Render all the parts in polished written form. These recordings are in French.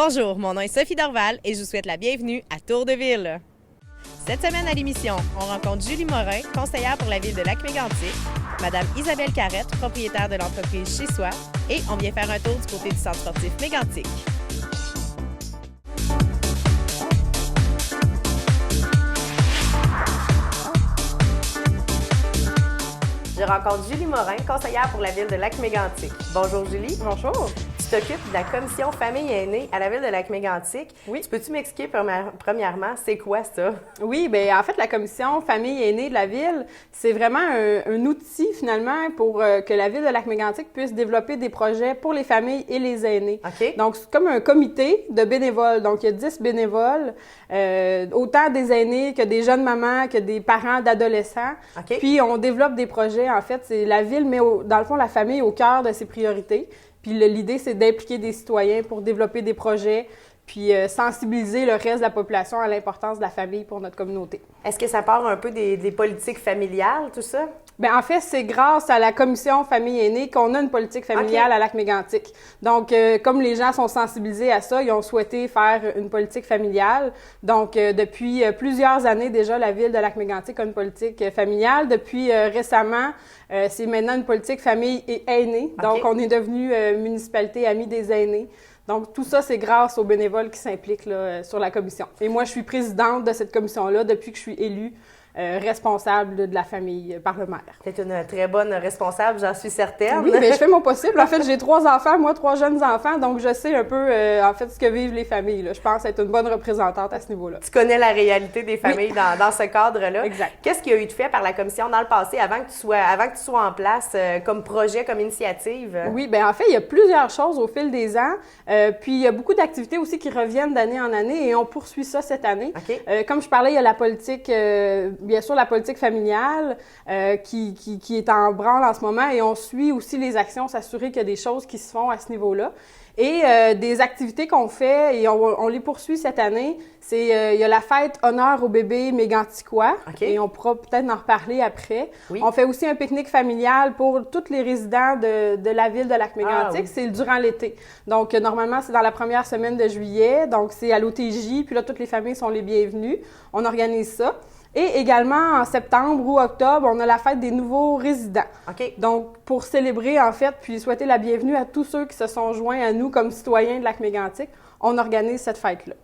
Bonjour, mon nom est Sophie Dorval et je vous souhaite la bienvenue à Tour de Ville. Cette semaine à l'émission, on rencontre Julie Morin, conseillère pour la ville de Lac-Mégantic, Madame Isabelle Carrette, propriétaire de l'entreprise Chez Soi, et on vient faire un tour du côté du centre sportif Mégantic. Je rencontre Julie Morin, conseillère pour la ville de Lac-Mégantic. Bonjour Julie. Bonjour. Tu t'occupes de la commission famille et aînés à la ville de Lac-Mégantic. Oui. Peux-tu m'expliquer premièrement, c'est quoi ça? Oui, bien en fait, la commission famille et aînés de la ville, c'est vraiment un outil finalement pour que la ville de Lac-Mégantic puisse développer des projets pour les familles et les aînés. OK. Donc, c'est comme un comité de bénévoles. Donc, il y a 10 bénévoles, autant des aînés que des jeunes mamans, que des parents d'adolescents. OK. Puis, on développe des projets. En fait, c'est la ville met, dans le fond, la famille au cœur de ses priorités. Puis l'idée, c'est d'impliquer des citoyens pour développer des projets, puis sensibiliser le reste de la population à l'importance de la famille pour notre communauté. Est-ce que ça part un peu des politiques familiales, tout ça? Bien, en fait, c'est grâce à la commission famille aînée qu'on a une politique familiale à Lac-Mégantic. Donc, comme les gens sont sensibilisés à ça, ils ont souhaité faire une politique familiale. Donc, depuis plusieurs années déjà, la ville de Lac-Mégantic a une politique familiale. Depuis récemment, c'est maintenant une politique famille et aînés. Donc, on est devenu municipalité amie des aînés. Donc, tout ça, c'est grâce aux bénévoles qui s'impliquent là, sur la commission. Et moi, je suis présidente de cette commission-là depuis que je suis élue responsable de la famille par le maire. Tu es une très bonne responsable, j'en suis certaine. Oui, mais je fais mon possible. En fait, j'ai 3 enfants, moi, 3 jeunes enfants, donc je sais un peu, en fait, ce que vivent les familles. Là. Je pense être une bonne représentante à ce niveau-là. Tu connais la réalité des familles dans ce cadre-là. Exact. Qu'est-ce qu'il y a eu de fait par la commission dans le passé avant que tu sois en place comme projet, comme initiative? Oui, bien en fait, il y a plusieurs choses au fil des ans. Puis, il y a beaucoup d'activités aussi qui reviennent d'année en année et on poursuit ça cette année. OK. Comme je parlais, il y a la politique, bien sûr, la politique familiale qui est en branle en ce moment et on suit aussi les actions, s'assurer qu'il y a des choses qui se font à ce niveau-là. Et des activités qu'on fait et on les poursuit cette année, c'est il y a la fête Honneur aux bébés méganticois et on pourra peut-être en reparler après. Oui. On fait aussi un pique-nique familial pour tous les résidents de la ville de Lac-Mégantic. C'est durant l'été. Donc, normalement, c'est dans la première semaine de juillet. Donc, c'est à l'OTJ. Puis là, toutes les familles sont les bienvenues. On organise ça. Et également, en septembre ou octobre, on a la fête des nouveaux résidents. OK. Donc, pour célébrer, en fait, puis souhaiter la bienvenue à tous ceux qui se sont joints à nous comme citoyens de Lac-Mégantic, on organise cette fête-là.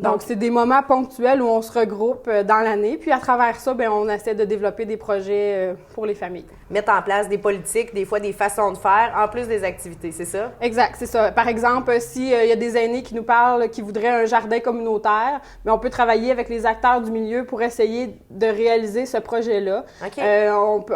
Donc, c'est des moments ponctuels où on se regroupe dans l'année. Puis, à travers ça, bien, on essaie de développer des projets pour les familles. Mettre en place des politiques, des fois des façons de faire, en plus des activités, c'est ça? Exact, c'est ça. Par exemple, s'il y a des aînés qui nous parlent, qui voudraient un jardin communautaire, bien, on peut travailler avec les acteurs du milieu pour essayer de réaliser ce projet-là. OK.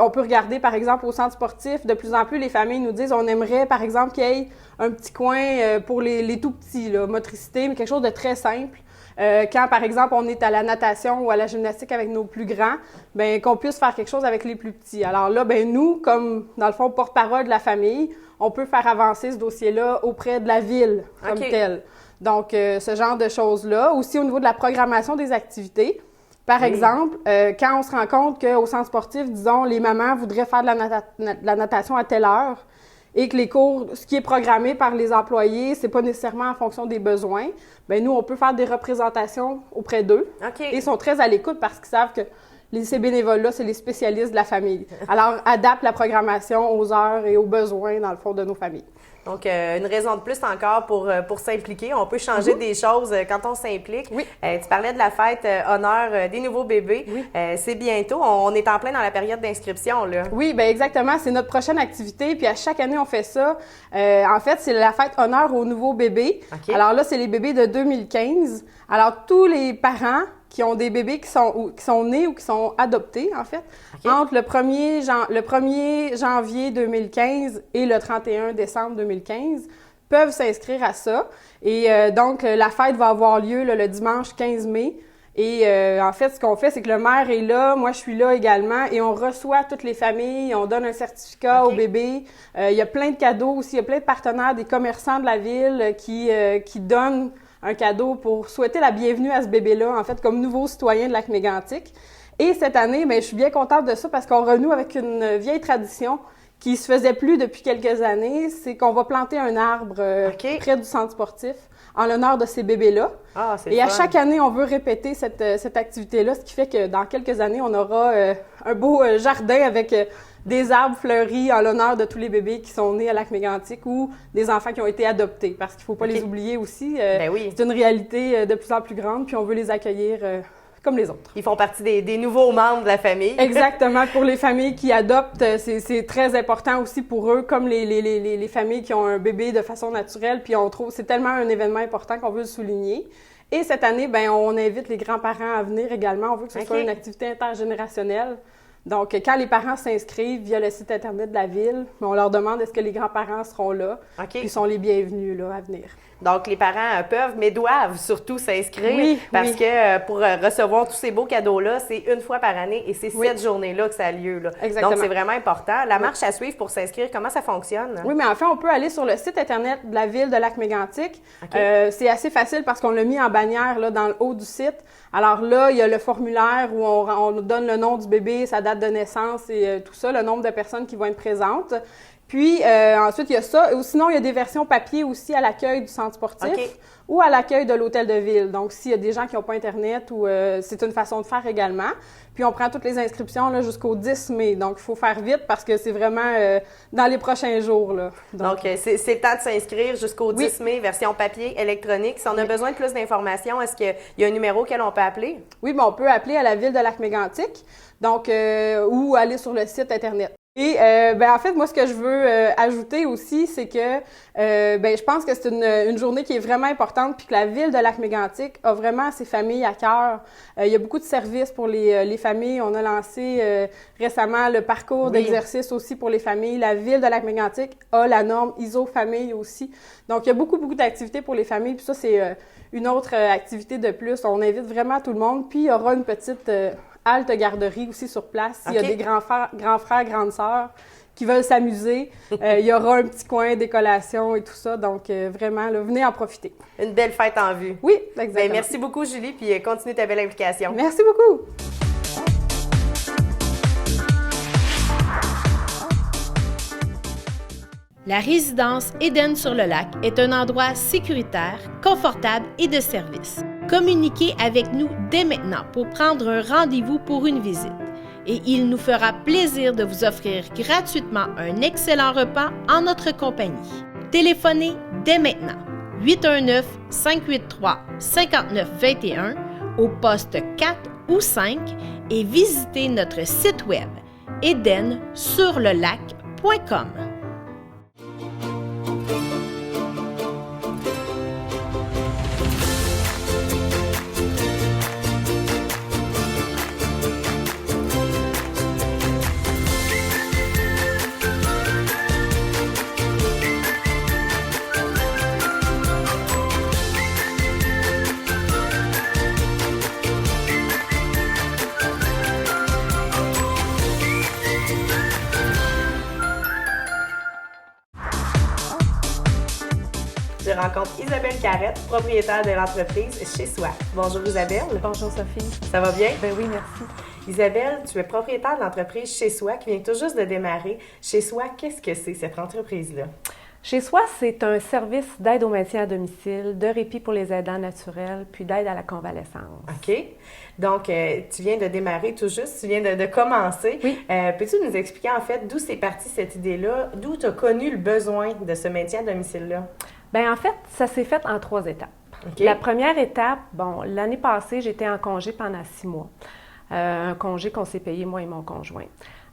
On peut regarder, par exemple, au centre sportif, de plus en plus, les familles nous disent, on aimerait, par exemple, qu'il y ait un petit coin pour les tout-petits, là, motricité, mais quelque chose de très simple. Quand, par exemple, on est à la natation ou à la gymnastique avec nos plus grands, bien, qu'on puisse faire quelque chose avec les plus petits. Alors là, bien, nous, comme, dans le fond, porte-parole de la famille, on peut faire avancer ce dossier-là auprès de la ville comme telle. Donc, ce genre de choses-là. Aussi, au niveau de la programmation des activités, par exemple, quand on se rend compte qu'au centre sportif, disons, les mamans voudraient faire de la natation à telle heure, et que les cours, ce qui est programmé par les employés, c'est pas nécessairement en fonction des besoins, bien, nous, on peut faire des représentations auprès d'eux. OK. Et ils sont très à l'écoute parce qu'ils savent que ces bénévoles-là, c'est les spécialistes de la famille. Alors, adaptent la programmation aux heures et aux besoins, dans le fond, de nos familles. Donc, une raison de plus encore pour s'impliquer. On peut changer des choses quand on s'implique. Oui. Tu parlais de la fête Honneur des nouveaux bébés. Oui. C'est bientôt. On est en plein dans la période d'inscription, là. Oui, bien exactement. C'est notre prochaine activité. Puis à chaque année, on fait ça. En fait, c'est la fête Honneur aux nouveaux bébés. OK. Alors là, c'est les bébés de 2015. Alors, tous les parents qui ont des bébés qui sont nés ou qui sont adoptés, en fait, entre le 1er janvier 2015 et le 31 décembre 2015, peuvent s'inscrire à ça. Et donc, la fête va avoir lieu là, le dimanche 15 mai. Et en fait, ce qu'on fait, c'est que le maire est là, moi je suis là également, et on reçoit toutes les familles, on donne un certificat aux bébés. Il y a plein de cadeaux aussi, il y a plein de partenaires, des commerçants de la ville qui donnent un cadeau pour souhaiter la bienvenue à ce bébé-là, en fait, comme nouveau citoyen de Lac-Mégantic. Et cette année, bien, je suis bien contente de ça parce qu'on renoue avec une vieille tradition qui se faisait plus depuis quelques années, c'est qu'on va planter un arbre près du centre sportif en l'honneur de ces bébés-là. Ah, c'est Et à fun. chaque année, on veut répéter cette activité-là, ce qui fait que dans quelques années, on aura un beau jardin avec des arbres fleuris en l'honneur de tous les bébés qui sont nés à Lac-Mégantic ou des enfants qui ont été adoptés, parce qu'il ne faut pas les oublier aussi. Ben oui. C'est une réalité de plus en plus grande, puis on veut les accueillir comme les autres. Ils font partie des nouveaux membres de la famille. Exactement. Pour les familles qui adoptent, c'est très important aussi pour eux, comme les familles qui ont un bébé de façon naturelle. Puis on trouve c'est tellement un événement important qu'on veut le souligner. Et cette année, ben on invite les grands-parents à venir également. On veut que ce soit une activité intergénérationnelle. Donc, quand les parents s'inscrivent via le site Internet de la Ville, on leur demande est-ce que les grands-parents seront là. Puis ils sont les bienvenus là, à venir. Donc, les parents peuvent, mais doivent surtout s'inscrire Oui, parce que pour recevoir tous ces beaux cadeaux-là, c'est une fois par année et c'est cette journée-là que ça a lieu. Là. Exactement. Donc, c'est vraiment important. La marche à suivre pour s'inscrire, comment ça fonctionne? Oui, mais en fait, on peut aller sur le site Internet de la Ville de Lac-Mégantic. C'est assez facile parce qu'on l'a mis en bannière là, dans le haut du site. Alors là, il y a le formulaire où on donne le nom du bébé, sa date de naissance et tout ça, le nombre de personnes qui vont être présentes. Puis ensuite, il y a ça. Ou sinon, il y a des versions papier aussi à l'accueil du centre sportif ou à l'accueil de l'hôtel de ville. Donc, s'il y a des gens qui n'ont pas Internet, ou c'est une façon de faire également. Puis, on prend toutes les inscriptions là, jusqu'au 10 mai. Donc, il faut faire vite parce que c'est vraiment dans les prochains jours. Là. Donc c'est le temps de s'inscrire jusqu'au 10 mai, version papier, électronique. Si on a besoin de plus d'informations, est-ce qu'il y a un numéro auquel on peut appeler? Oui, bien, on peut appeler à la Ville de Lac-Mégantic, donc, ou aller sur le site Internet. Et en fait, moi, ce que je veux ajouter aussi, c'est que je pense que c'est une journée qui est vraiment importante, puis que la Ville de Lac-Mégantic a vraiment ses familles à cœur. Il y a beaucoup de services pour les familles. On a lancé récemment le parcours d'exercice aussi pour les familles. La Ville de Lac-Mégantic a la norme ISO Famille aussi. Donc, il y a beaucoup d'activités pour les familles, puis ça, c'est une autre activité de plus. On invite vraiment tout le monde, puis il y aura une petite halte garderie aussi sur place. Il y a des grands frères, grandes sœurs qui veulent s'amuser. Il y aura un petit coin décollation et tout ça. Donc, vraiment, là, venez en profiter. Une belle fête en vue. Oui, exactement. Bien, merci beaucoup, Julie, puis continue ta belle implication. Merci beaucoup. La résidence Éden-sur-le-Lac est un endroit sécuritaire, confortable et de service. Communiquez avec nous dès maintenant pour prendre un rendez-vous pour une visite. Et il nous fera plaisir de vous offrir gratuitement un excellent repas en notre compagnie. Téléphonez dès maintenant 819-583-5921 au poste 4 ou 5 et visitez notre site web edensurlelac.com. Je rencontre Isabelle Carrette, propriétaire de l'entreprise Chez Soi. Bonjour Isabelle. Bonjour Sophie. Ça va bien? Ben oui, merci. Isabelle, tu es propriétaire de l'entreprise Chez Soi qui vient tout juste de démarrer. Chez Soi, qu'est-ce que c'est cette entreprise-là? Chez Soi, c'est un service d'aide au maintien à domicile, de répit pour les aidants naturels, puis d'aide à la convalescence. OK. Donc, tu viens de démarrer tout juste, tu viens de commencer. Oui. Peux-tu nous expliquer en fait d'où c'est parti cette idée-là, d'où tu as connu le besoin de ce maintien à domicile-là? Bien, en fait, ça s'est fait en 3 étapes. Okay. La première étape, l'année passée, j'étais en congé pendant 6 mois. Un congé qu'on s'est payé, moi et mon conjoint.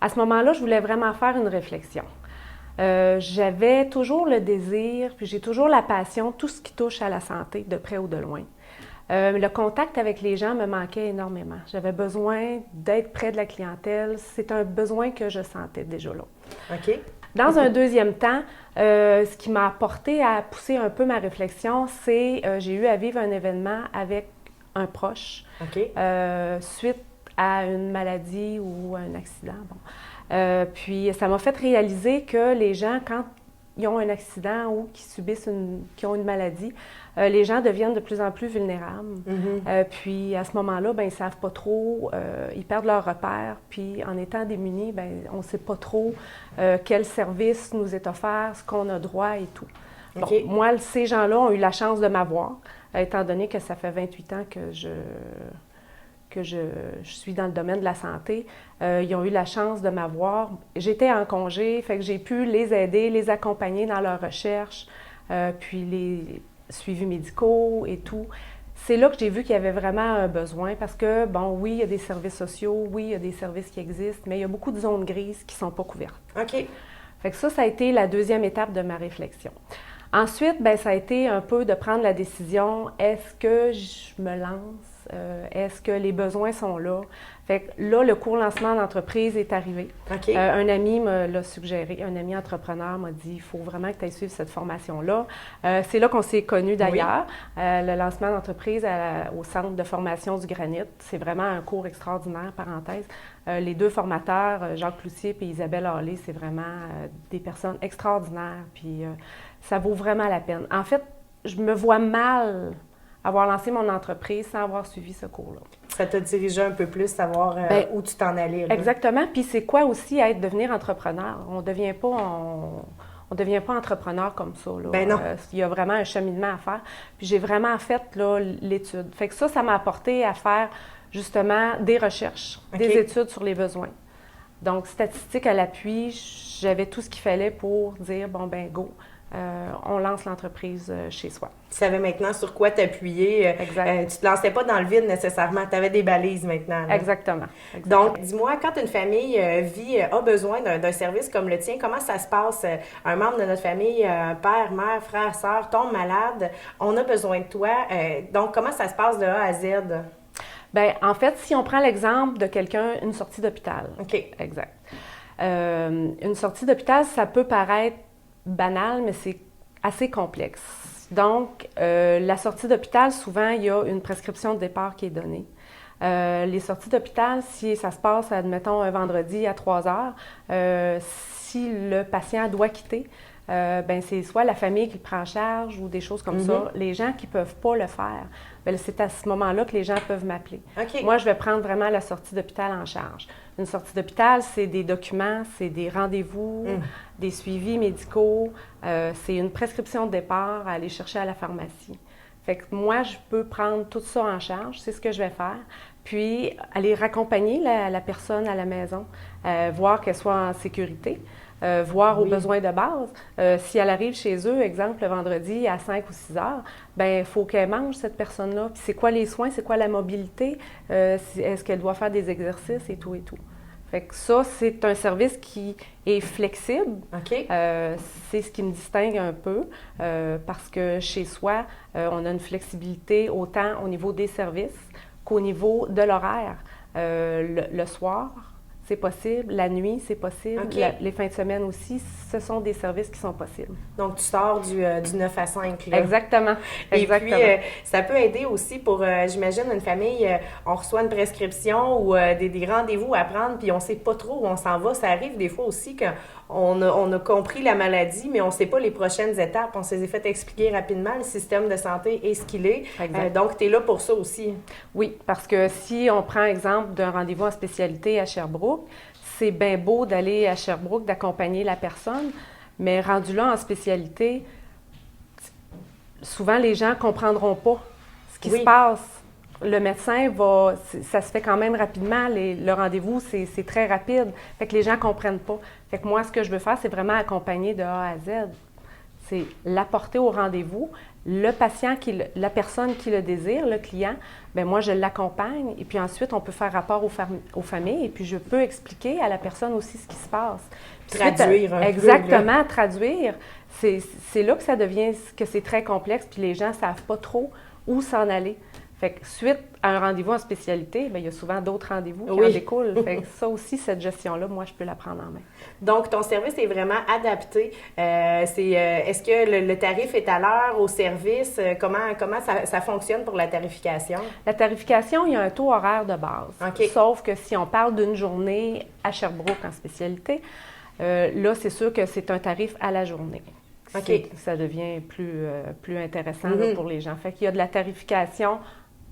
À ce moment-là, je voulais vraiment faire une réflexion. J'avais toujours le désir, puis j'ai toujours la passion, tout ce qui touche à la santé, de près ou de loin. Le contact avec les gens me manquait énormément. J'avais besoin d'être près de la clientèle. C'est un besoin que je sentais déjà là. OK. Dans un deuxième temps, ce qui m'a apporté à pousser un peu ma réflexion, c'est j'ai eu à vivre un événement avec un proche suite à une maladie ou un accident. Puis ça m'a fait réaliser que les gens, quand ils ont un accident ou qui ont une maladie, les gens deviennent de plus en plus vulnérables. Mm-hmm. Puis à ce moment-là, ils ne savent pas trop, ils perdent leurs repères. Puis en étant démunis, on ne sait pas trop quel service nous est offert, ce qu'on a droit et tout. Bon, OK. moi, ces gens-là ont eu la chance de m'avoir, étant donné que ça fait 28 ans que je suis dans le domaine de la santé. Ils ont eu la chance de m'avoir. J'étais en congé, fait que j'ai pu les aider, les accompagner dans leurs recherches, puis les suivis médicaux et tout. C'est là que j'ai vu qu'il y avait vraiment un besoin parce que, bon, oui, il y a des services sociaux, oui, il y a des services qui existent, mais il y a beaucoup de zones grises qui ne sont pas couvertes. OK. Fait que ça a été la deuxième étape de ma réflexion. Ensuite, bien, ça a été un peu de prendre la décision, est-ce que je me lance? Est-ce que les besoins sont là? Fait que là, le cours lancement d'entreprise est arrivé. OK. Un ami me l'a suggéré, un ami entrepreneur m'a dit, il faut vraiment que tu ailles suivre cette formation-là. C'est là qu'on s'est connus d'ailleurs. Le lancement d'entreprise au Centre de formation du Granit, c'est vraiment un cours extraordinaire, parenthèse. Les deux formateurs, Jacques Cloutier et Isabelle Hallé, c'est vraiment des personnes extraordinaires, puis ça vaut vraiment la peine. En fait, je me vois mal avoir lancé mon entreprise sans avoir suivi ce cours-là. Ça t'a dirigé un peu plus, savoir où tu t'en allais. Là. Exactement. Puis c'est quoi aussi devenir entrepreneur? On devient pas entrepreneur comme ça. Là. Ben non. Il y a vraiment un cheminement à faire. Puis j'ai vraiment fait là, l'étude. Fait que ça m'a apporté à faire justement des recherches, des études sur les besoins. Donc, statistiques à l'appui, j'avais tout ce qu'il fallait pour dire, bon, ben go. On lance l'entreprise chez soi. Tu savais maintenant sur quoi t'appuyer. Exact. Tu te lançais pas dans le vide nécessairement. Tu avais des balises maintenant. Là. Exactement. Donc, dis-moi, quand une famille a besoin d'un service comme le tien, comment ça se passe? Un membre de notre famille, père, mère, frère, sœur, tombe malade, on a besoin de toi. Donc, comment ça se passe de A à Z? Bien, en fait, si on prend l'exemple de quelqu'un, une sortie d'hôpital. OK. Exact. Une sortie d'hôpital, ça peut paraître banal, mais c'est assez complexe. Donc, la sortie d'hôpital, souvent, il y a une prescription de départ qui est donnée. Les sorties d'hôpital, si ça se passe, admettons, un vendredi à 3 heures, si le patient doit quitter, ben c'est soit la famille qui le prend en charge ou des choses comme ça. Les gens qui ne peuvent pas le faire, bien, c'est à ce moment-là que les gens peuvent m'appeler. OK. Moi, je vais prendre vraiment la sortie d'hôpital en charge. Une sortie d'hôpital, c'est des documents, c'est des rendez-vous, des suivis médicaux, c'est une prescription de départ à aller chercher à la pharmacie. Fait que moi, je peux prendre tout ça en charge, c'est ce que je vais faire, puis aller raccompagner la personne à la maison, voir qu'elle soit en sécurité. Voir aux besoins de base. Si elle arrive chez eux, exemple, le vendredi à 5 ou 6 heures, bien, il faut qu'elle mange, cette personne-là. Puis c'est quoi les soins, c'est quoi la mobilité, est-ce qu'elle doit faire des exercices et tout et tout. Fait que ça, c'est un service qui est flexible. OK. C'est ce qui me distingue un peu parce que chez soi, on a une flexibilité autant au niveau des services qu'au niveau de l'horaire. Le soir, c'est possible. La nuit, c'est possible. OK. Les fins de semaine aussi, ce sont des services qui sont possibles. Donc, tu sors du 9 à 5. Là. Exactement. Et puis, ça peut aider aussi pour, j'imagine, une famille, on reçoit une prescription ou des rendez-vous à prendre, puis on ne sait pas trop où on s'en va. Ça arrive des fois aussi qu'on a compris la maladie, mais on ne sait pas les prochaines étapes. On s'est fait expliquer rapidement, le système de santé est ce qu'il est. Donc, tu es là pour ça aussi. Oui, parce que si on prend exemple d'un rendez-vous en spécialité à Sherbrooke, c'est bien beau d'aller à Sherbrooke, d'accompagner la personne, mais rendu là en spécialité, souvent les gens ne comprendront pas ce qui se passe. Le médecin ça se fait quand même rapidement, le rendez-vous, c'est très rapide. Fait que les gens ne comprennent pas. Fait que moi, ce que je veux faire, c'est vraiment accompagner de A à Z. C'est l'apporter au rendez-vous. Le patient, la personne qui le désire, le client, bien moi, je l'accompagne. Et puis ensuite, on peut faire rapport aux familles. Et puis, je peux expliquer à la personne aussi ce qui se passe. Puis traduire un peu. Exactement, traduire. C'est là que ça devient, que c'est très complexe. Puis les gens ne savent pas trop où s'en aller. Fait que suite à un rendez-vous en spécialité, bien, il y a souvent d'autres rendez-vous qui en découlent. Fait que ça aussi, cette gestion-là, moi, je peux la prendre en main. Donc, ton service est vraiment adapté. Est-ce que le tarif est à l'heure au service? Comment ça fonctionne pour la tarification? La tarification, il y a un taux horaire de base. Okay. Sauf que si on parle d'une journée à Sherbrooke en spécialité, là, c'est sûr que c'est un tarif à la journée. Okay. Ça devient plus intéressant là, pour les gens. Fait qu'il y a de la tarification.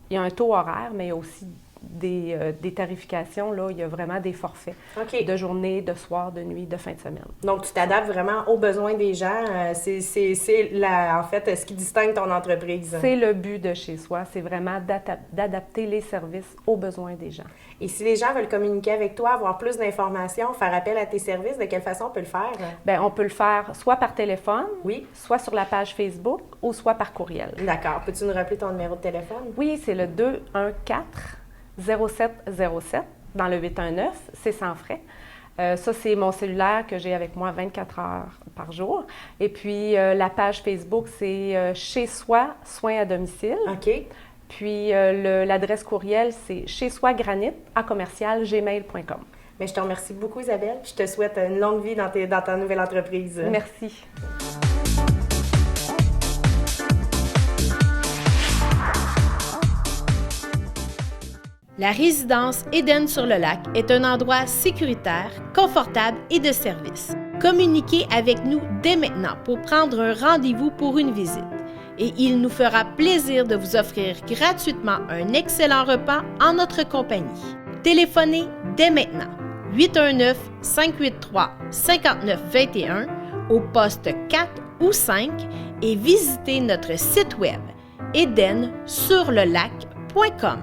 Il y a un taux horaire, mais il y a aussi des tarifications, là, il y a vraiment des forfaits OK. de journée, de soir, de nuit, de fin de semaine. Donc, tu t'adaptes vraiment aux besoins des gens. C'est en fait ce qui distingue ton entreprise. C'est le but de chez soi, c'est vraiment d'adapter les services aux besoins des gens. Et si les gens veulent communiquer avec toi, avoir plus d'informations, faire appel à tes services, de quelle façon on peut le faire? Bien, on peut le faire soit par téléphone, Oui. soit sur la page Facebook ou soit par courriel. D'accord. Peux-tu nous rappeler ton numéro de téléphone? Oui, c'est le 214-0707 dans le 819, c'est sans frais. Ça, c'est mon cellulaire que j'ai avec moi 24 heures par jour. Et puis, la page Facebook, c'est Chez Soi, soins à domicile. OK. Puis, l'adresse courriel, c'est chez soi granit@gmail.com. Mais je te remercie beaucoup, Isabelle. Je te souhaite une longue vie dans ta nouvelle entreprise. Merci. La résidence Éden-sur-le-Lac est un endroit sécuritaire, confortable et de service. Communiquez avec nous dès maintenant pour prendre un rendez-vous pour une visite. Et il nous fera plaisir de vous offrir gratuitement un excellent repas en notre compagnie. Téléphonez dès maintenant 819-583-5921 au poste 4 ou 5 et visitez notre site web edensurlelac.com.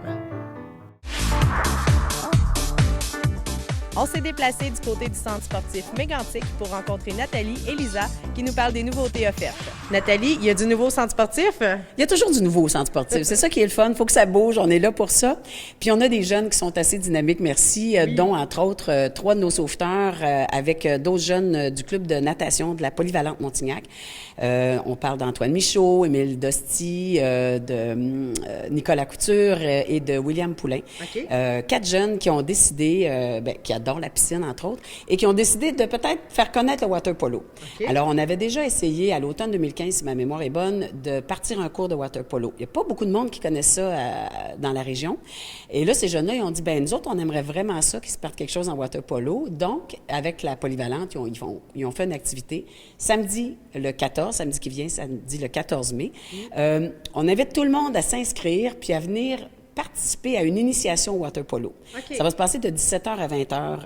On s'est déplacé du côté du centre sportif Mégantic pour rencontrer Nathalie et Lisa qui nous parlent des nouveautés offertes. Nathalie, il y a du nouveau centre sportif? Il y a toujours du nouveau au centre sportif. C'est ça qui est le fun. Il faut que ça bouge. On est là pour ça. Puis on a des jeunes qui sont assez dynamiques, merci, dont entre autres 3 de nos sauveteurs avec d'autres jeunes du club de natation de la Polyvalente Montignac. On parle d'Antoine Michaud, Émile Dosti, de Nicolas Couture et de William Poulain. OK. 4 jeunes qui ont décidé, qui adorent la piscine, entre autres, et qui ont décidé de peut-être faire connaître le water polo. OK. Alors, on avait déjà essayé, à l'automne 2015, si ma mémoire est bonne, de partir un cours de water polo. Il n'y a pas beaucoup de monde qui connaît ça dans la région. Et là, ces jeunes-là, ils ont dit, ben nous autres, on aimerait vraiment ça, qu'ils se partent quelque chose en water polo. Donc, avec la Polyvalente, ils ont fait une activité samedi le 14, samedi qui vient, samedi le 14 mai. On invite tout le monde à s'inscrire puis à venir participer à une initiation au water polo. OK. Ça va se passer de 17h à 20h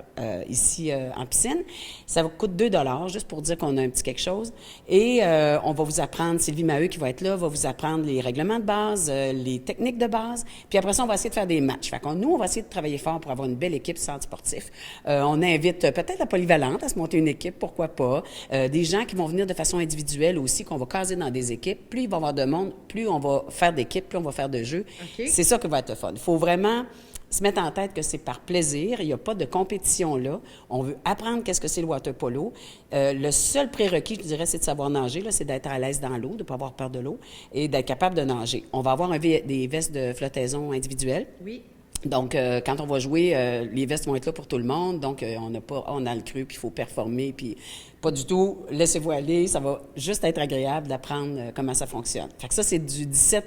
ici en piscine. Ça coûte 2 $, juste pour dire qu'on a un petit quelque chose. Et on va vous apprendre, Sylvie Maheu qui va être là, va vous apprendre les règlements de base, les techniques de base. Puis après ça, on va essayer de faire des matchs. Fait qu'on, nous, on va essayer de travailler fort pour avoir une belle équipe centre sportif. On invite peut-être la Polyvalente à se monter une équipe, pourquoi pas. Des gens qui vont venir de façon individuelle aussi, qu'on va caser dans des équipes. Plus il va y avoir de monde, plus on va faire d'équipes, plus on va faire de jeux. OK. C'est ça qui va être le fun. Il faut vraiment se mettre en tête que c'est par plaisir. Il n'y a pas de compétition là. On veut apprendre qu'est-ce que c'est le water polo. Le seul prérequis, je dirais, c'est de savoir nager. Là, c'est d'être à l'aise dans l'eau, de ne pas avoir peur de l'eau et d'être capable de nager. On va avoir des vestes de flottaison individuelles. Oui. Donc, quand on va jouer, les vestes vont être là pour tout le monde. Donc, on a le cru, puis il faut performer, puis pas du tout, laissez-vous aller. Ça va juste être agréable d'apprendre comment ça fonctionne. Fait que ça, c'est de 17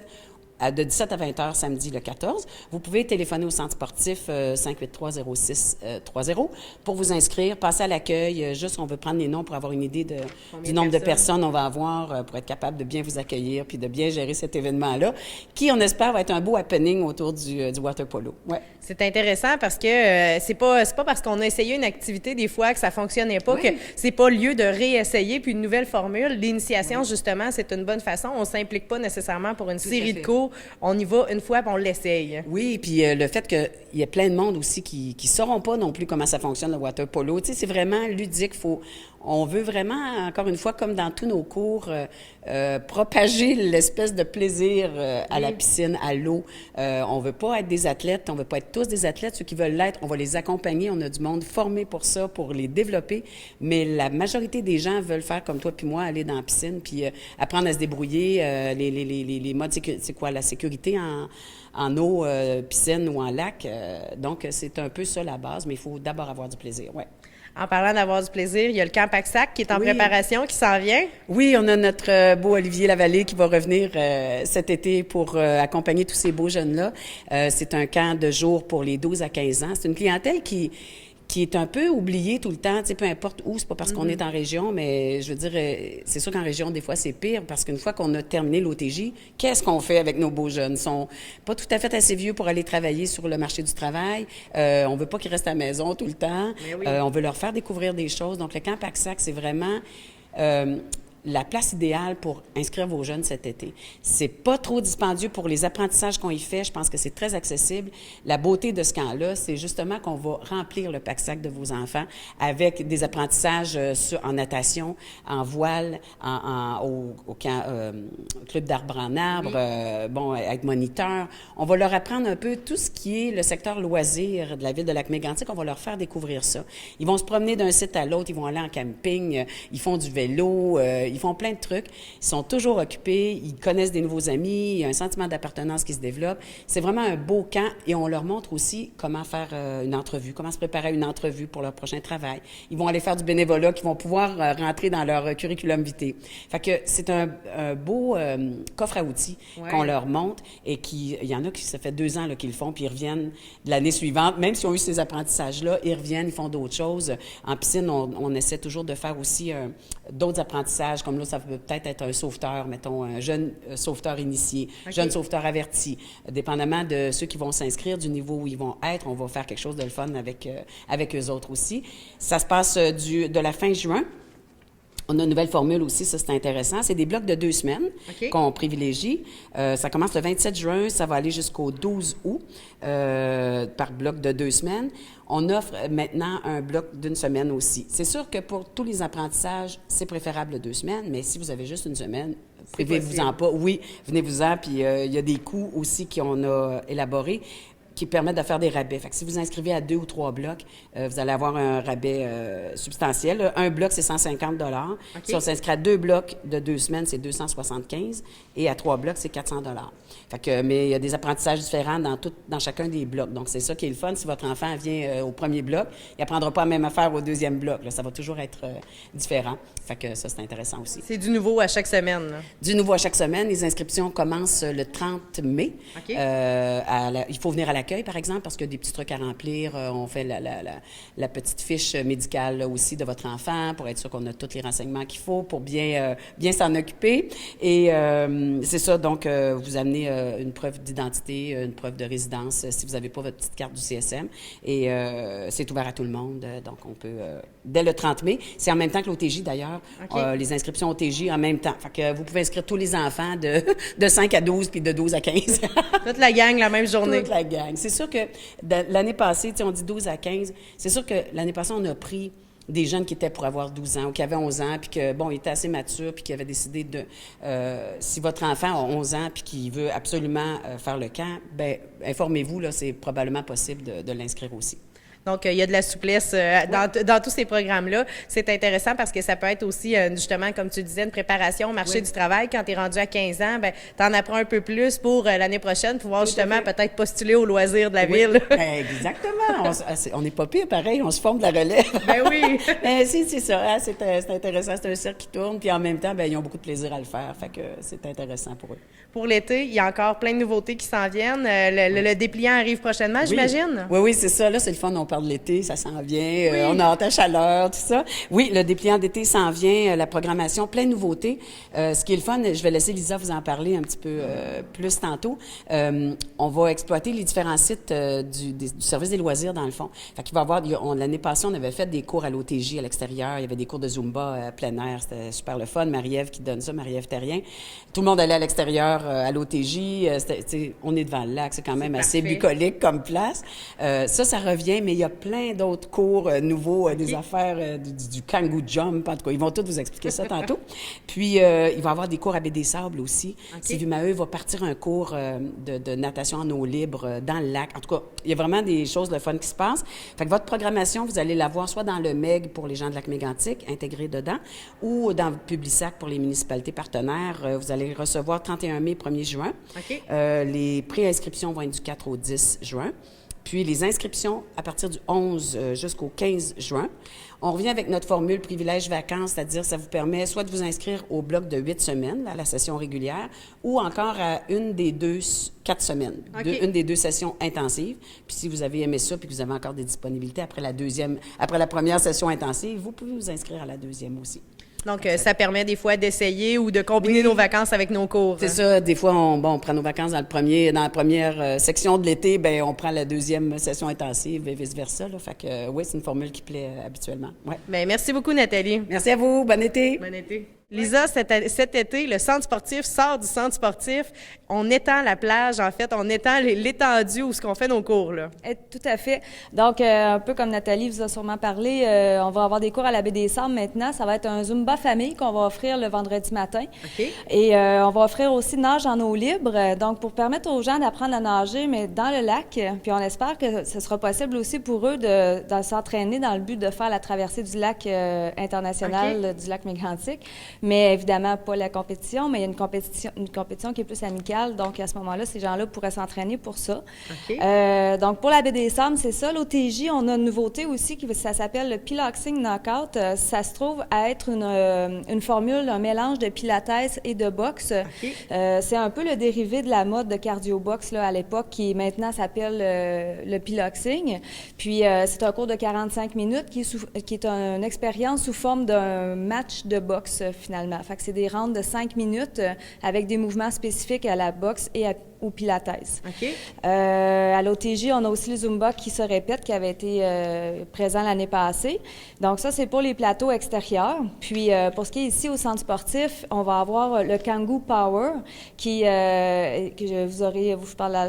à 20 heures samedi le 14. Vous pouvez téléphoner au centre sportif 583-0630 pour vous inscrire, passer à l'accueil. Juste, on veut prendre les noms pour avoir une idée du nombre de personnes on va avoir pour être capable de bien vous accueillir puis de bien gérer cet événement-là, qui, on espère, va être un beau happening autour du water polo. Ouais. C'est intéressant parce que c'est pas parce qu'on a essayé une activité des fois que ça fonctionnait pas que c'est pas lieu de réessayer puis une nouvelle formule. L'initiation, justement, c'est une bonne façon. On s'implique pas nécessairement pour une série de cours. On y va une fois puis on l'essaye. Oui, puis le fait qu'il y ait plein de monde aussi qui sauront pas non plus comment ça fonctionne le water polo. Tu sais, c'est vraiment ludique. On veut vraiment, encore une fois, comme dans tous nos cours, propager l'espèce de plaisir à la piscine, à l'eau. On veut pas être des athlètes, on veut pas être tous des athlètes. Ceux qui veulent l'être, on va les accompagner. On a du monde formé pour ça, pour les développer. Mais la majorité des gens veulent faire comme toi puis moi, aller dans la piscine puis apprendre à se débrouiller. Les modes, c'est quoi, la sécurité en eau, piscine ou en lac. Donc, c'est un peu ça la base, mais il faut d'abord avoir du plaisir, ouais. En parlant d'avoir du plaisir, il y a le camp Paxac qui est en préparation, qui s'en vient. Oui, on a notre beau Olivier Lavallée qui va revenir cet été pour accompagner tous ces beaux jeunes-là. C'est un camp de jour pour les 12 à 15 ans. C'est une clientèle qui qui est un peu oublié tout le temps, tu sais, peu importe où, c'est pas parce qu'on est en région, mais je veux dire, c'est sûr qu'en région, des fois, c'est pire, parce qu'une fois qu'on a terminé l'OTJ, qu'est-ce qu'on fait avec nos beaux jeunes? Ils sont pas tout à fait assez vieux pour aller travailler sur le marché du travail. On veut pas qu'ils restent à la maison tout le temps. On veut leur faire découvrir des choses. Donc, le camp PACSAC, c'est vraiment la place idéale pour inscrire vos jeunes cet été. C'est pas trop dispendieux pour les apprentissages qu'on y fait. Je pense que c'est très accessible. La beauté de ce camp-là, c'est justement qu'on va remplir le pack-sac de vos enfants avec des apprentissages en natation, en voile, au camp, club d'arbre en arbre, bon, être moniteur. On va leur apprendre un peu tout ce qui est le secteur loisirs de la ville de Lac-Mégantic. On va leur faire découvrir ça. Ils vont se promener d'un site à l'autre. Ils vont aller en camping. Ils font du vélo. Ils font plein de trucs. Ils sont toujours occupés. Ils connaissent des nouveaux amis. Il y a un sentiment d'appartenance qui se développe. C'est vraiment un beau camp et on leur montre aussi comment faire une entrevue, comment se préparer à une entrevue pour leur prochain travail. Ils vont aller faire du bénévolat qui vont pouvoir rentrer dans leur curriculum vitae. Fait que c'est un beau coffre à outils qu'on leur montre et il y en a qui, ça fait 2 ans là, qu'ils le font puis ils reviennent l'année suivante. Même s'ils ont eu ces apprentissages-là, ils reviennent, ils font d'autres choses. En piscine, on essaie toujours de faire aussi d'autres apprentissages. Comme là, ça peut peut-être être un sauveteur, mettons, un jeune sauveteur initié, jeune sauveteur averti. Dépendamment de ceux qui vont s'inscrire, du niveau où ils vont être, on va faire quelque chose de le fun avec eux autres aussi. Ça se passe de la fin juin. On a une nouvelle formule aussi, ça c'est intéressant. C'est des blocs de 2 semaines qu'on privilégie. Ça commence le 27 juin, ça va aller jusqu'au 12 août par bloc de 2 semaines. On offre maintenant un bloc d'1 semaine aussi. C'est sûr que pour tous les apprentissages, c'est préférable 2 semaines, mais si vous avez juste 1 semaine, privez-vous-en pas. Oui, venez-vous-en, puis il y a des coûts aussi qu'on a élaborés qui permettent de faire des rabais. Fait que si vous inscrivez à 2 ou 3 blocs, vous allez avoir un rabais substantiel. Un bloc, c'est 150 $. Si on s'inscrit à 2 blocs de 2 semaines, c'est 275 et à 3 blocs, c'est 400 $. Fait que, mais il y a des apprentissages différents dans chacun des blocs. Donc, c'est ça qui est le fun. Si votre enfant vient au premier bloc, il n'apprendra pas la même affaire au deuxième bloc. Là. Ça va toujours être différent. Fait que ça, c'est intéressant aussi. C'est du nouveau à chaque semaine, là. Du nouveau à chaque semaine. Les inscriptions commencent le 30 mai. Il faut venir à l'accueil, par exemple, parce qu'il y a des petits trucs à remplir. On fait la petite fiche médicale là, aussi de votre enfant pour être sûr qu'on a tous les renseignements qu'il faut pour bien s'en occuper. Et c'est ça, donc vous amenez une preuve d'identité, une preuve de résidence si vous n'avez pas votre petite carte du CSM. Et c'est ouvert à tout le monde, donc on peut... dès le 30 mai, c'est en même temps que l'OTJ d'ailleurs, les inscriptions OTJ en même temps. Fait que vous pouvez inscrire tous les enfants de 5 à 12 puis de 12 à 15. Toute la gang, la même journée. Toute la gang. C'est sûr que l'année passée, on dit 12 à 15, c'est sûr que l'année passée, on a pris des jeunes qui étaient pour avoir 12 ans ou qui avaient 11 ans, puis que, bon, ils étaient assez matures, puis qui avaient décidé de... si votre enfant a 11 ans puis qu'il veut absolument faire le camp, bien, informez-vous, là, c'est probablement possible de l'inscrire aussi. Donc, il y a de la souplesse dans tous ces programmes-là. C'est intéressant parce que ça peut être aussi, justement, comme tu disais, une préparation au marché du travail. Quand tu es rendu à 15 ans, ben, tu en apprends un peu plus pour l'année prochaine, pouvoir justement peut-être postuler aux loisirs de la ville. Exactement. On n'est pas pire, pareil. On se forme de la relève. Ben oui. Mais c'est ça. Hein, c'est intéressant. C'est un cercle qui tourne. Puis en même temps, ben, ils ont beaucoup de plaisir à le faire. Fait que c'est intéressant pour eux. Pour l'été, il y a encore plein de nouveautés qui s'en viennent. Le dépliant arrive prochainement, j'imagine? Oui, c'est ça. Là, c'est le fun. On parle de l'été, ça s'en vient. On a hâte à chaleur, tout ça. Oui, le dépliant d'été s'en vient. La programmation, plein de nouveautés. Ce qui est le fun, je vais laisser Lisa vous en parler un petit peu plus tantôt. On va exploiter les différents sites du service des loisirs, dans le fond. Fait qu'il va y avoir... l'année passée, on avait fait des cours à l'OTJ à l'extérieur. Il y avait des cours de Zumba plein air. C'était super le fun. Marie-Ève qui donne ça, Marie-Ève Terrien. Tout le monde allait à l'extérieur à l'OTJ. On est devant le lac. C'est quand même assez bucolique comme place. Ça revient, mais il y a plein d'autres cours nouveaux, des affaires du Kangoo Jump. En tout cas, ils vont tous vous expliquer ça tantôt. Puis, il va y avoir des cours à Baie des Sables aussi. Sylvie Maheu va partir un cours de natation en eau libre dans le lac. En tout cas, il y a vraiment des choses de fun qui se passent. Fait que votre programmation, vous allez la voir soit dans le MEG pour les gens de Lac-Mégantic, intégré dedans, ou dans Publisac pour les municipalités partenaires. Vous allez recevoir 31 mai, 1er juin. Les préinscriptions vont être du 4 au 10 juin. Puis les inscriptions à partir du 11 jusqu'au 15 juin. On revient avec notre formule privilège vacances, c'est-à-dire ça vous permet soit de vous inscrire au bloc de 8 semaines, à la session régulière, ou encore à une des 4 semaines, une des 2 sessions intensives. Puis si vous avez aimé ça puis que vous avez encore des disponibilités après la première session intensive, vous pouvez vous inscrire à la deuxième aussi. Donc, ça permet des fois d'essayer ou de combiner nos vacances avec nos cours. C'est ça. Des fois, on prend nos vacances dans la première section de l'été, bien, on prend la deuxième session intensive et vice-versa. Là. Fait que, oui, c'est une formule qui plaît habituellement. Ouais. Bien, merci beaucoup, Nathalie. Merci à vous. Bon été. Bon été. Lisa, cet été, le centre sportif sort du centre sportif. On étend la plage, en fait. On étend l'étendue où ce qu'on fait nos cours, là. Tout à fait. Donc, un peu comme Nathalie vous a sûrement parlé, on va avoir des cours à la Baie des Sables maintenant. Ça va être un Zumba famille qu'on va offrir le vendredi matin. OK. Et on va offrir aussi nage en eau libre, donc pour permettre aux gens d'apprendre à nager, mais dans le lac. Puis on espère que ce sera possible aussi pour eux de s'entraîner dans le but de faire la traversée du lac international, du lac Mégantic. Mais évidemment, pas la compétition, mais il y a une compétition qui est plus amicale. Donc, à ce moment-là, ces gens-là pourraient s'entraîner pour ça. Okay. Donc, pour la Baie des Sables, c'est ça. L'OTJ, on a une nouveauté aussi, ça s'appelle le Piloxing Knockout. Ça se trouve à être une formule, un mélange de pilates et de boxe. Okay. C'est un peu le dérivé de la mode de cardio-boxe là, à l'époque, qui maintenant s'appelle le Piloxing. Puis, c'est un cours de 45 minutes qui est une expérience sous forme d'un match de boxe, finalement. Fait que c'est des rounds de 5 minutes avec des mouvements spécifiques à la boxe et au pilates. OK. À l'OTJ, on a aussi le Zumba qui se répète, qui avait été présent l'année passée. Donc ça, c'est pour les plateaux extérieurs. Puis pour ce qui est ici au centre sportif, on va avoir le Kangoo Power que vous aurez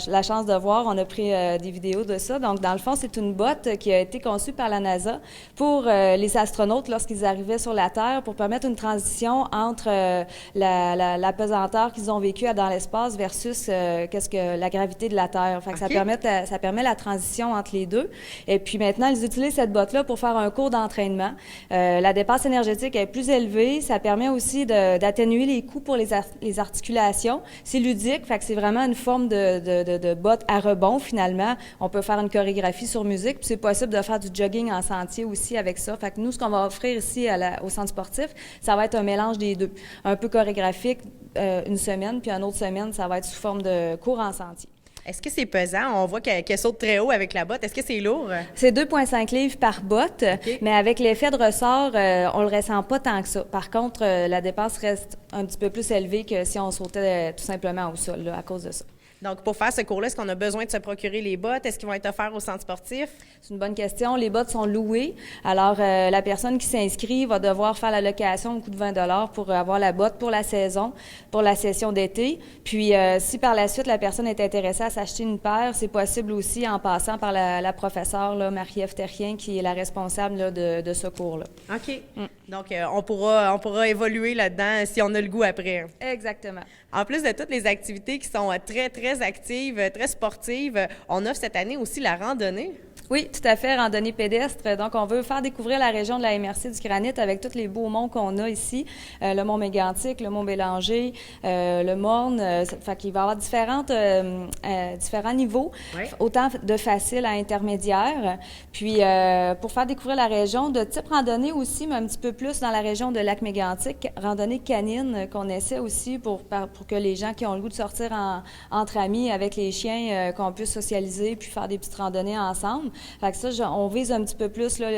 la chance de voir. On a pris des vidéos de ça. Donc dans le fond, c'est une botte qui a été conçue par la NASA pour les astronautes lorsqu'ils arrivaient sur la Terre pour permettre une transition entre la pesanteur qu'ils ont vécue dans l'espace versus qu'est-ce que la gravité de la Terre. Fait que ça permet la transition entre les deux. Et puis maintenant, ils utilisent cette botte-là pour faire un cours d'entraînement. La dépense énergétique est plus élevée. Ça permet aussi d'atténuer les coûts pour les articulations. C'est ludique, fait que c'est vraiment une forme de botte à rebond, finalement. On peut faire une chorégraphie sur musique, puis c'est possible de faire du jogging en sentier aussi avec ça. Fait que nous, ce qu'on va offrir ici au centre sportif, ça va être un mélange des deux. Un peu chorégraphique une semaine, puis une autre semaine, ça va être sous forme de cours en sentier. Est-ce que c'est pesant? On voit qu'elle saute très haut avec la botte. Est-ce que c'est lourd? C'est 2,5 livres par botte, mais avec l'effet de ressort, on le ressent pas tant que ça. Par contre, la dépense reste un petit peu plus élevée que si on sautait tout simplement au sol, là, à cause de ça. Donc, pour faire ce cours-là, est-ce qu'on a besoin de se procurer les bottes? Est-ce qu'ils vont être offerts au centre sportif? C'est une bonne question. Les bottes sont louées. Alors, la personne qui s'inscrit va devoir faire la location au coût de 20 $ pour avoir la botte pour la saison, pour la session d'été. Puis, si par la suite, la personne est intéressée à s'acheter une paire, c'est possible aussi en passant par la professeure là, Marie-Ève Terrien, qui est la responsable là, de ce cours-là. OK. Donc, on pourra évoluer là-dedans si on a le goût après. Exactement. En plus de toutes les activités qui sont très, très actives, très sportives, on offre cette année aussi la randonnée. Oui, tout à fait, randonnée pédestre. Donc, on veut faire découvrir la région de la MRC du Granit avec tous les beaux monts qu'on a ici. Le mont Mégantic, le mont Bélanger, le Morne. Fait qu'il va y avoir différents niveaux, autant de facile à intermédiaire. Puis, pour faire découvrir la région, de type randonnée aussi, mais un petit peu plus dans la région de Lac-Mégantic, randonnée canine qu'on essaie aussi pour que les gens qui ont le goût de sortir entre amis avec les chiens, qu'on puisse socialiser puis faire des petites randonnées ensemble. Fait que ça, on vise un petit peu plus là,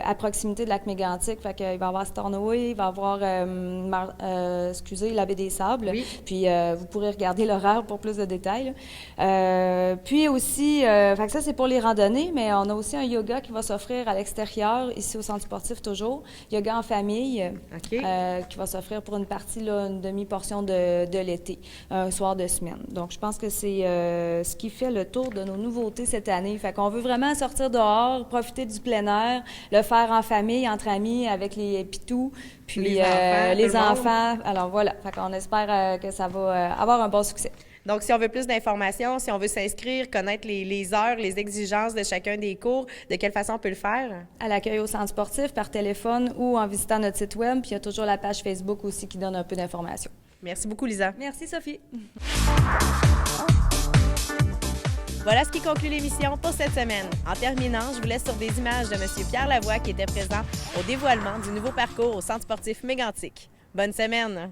à proximité de Lac-Mégantic. Fait qu'il va y avoir Stornoway, il va y avoir la Baie des Sables. Oui. Puis vous pourrez regarder l'horaire pour plus de détails. Puis aussi, fait que ça, c'est pour les randonnées, mais on a aussi un yoga qui va s'offrir à l'extérieur, ici au centre sportif toujours. Yoga en famille, qui va s'offrir pour une partie, là, une demi-portion de l'été, un soir de semaine. Donc, je pense que c'est ce qui fait le tour de nos nouveautés cette année. Fait qu'on veut vraiment sortir dehors, profiter du plein air, le faire en famille, entre amis, avec les pitous, puis les enfants. Alors voilà, fait qu'on espère que ça va avoir un bon succès. Donc, si on veut plus d'informations, si on veut s'inscrire, connaître les heures, les exigences de chacun des cours, de quelle façon on peut le faire? À l'accueil au centre sportif, par téléphone ou en visitant notre site web. Puis il y a toujours la page Facebook aussi qui donne un peu d'informations. Merci beaucoup, Lisa. Merci, Sophie. Voilà ce qui conclut l'émission pour cette semaine. En terminant, je vous laisse sur des images de M. Pierre Lavoie qui était présent au dévoilement du nouveau parcours au Centre sportif Mégantic. Bonne semaine!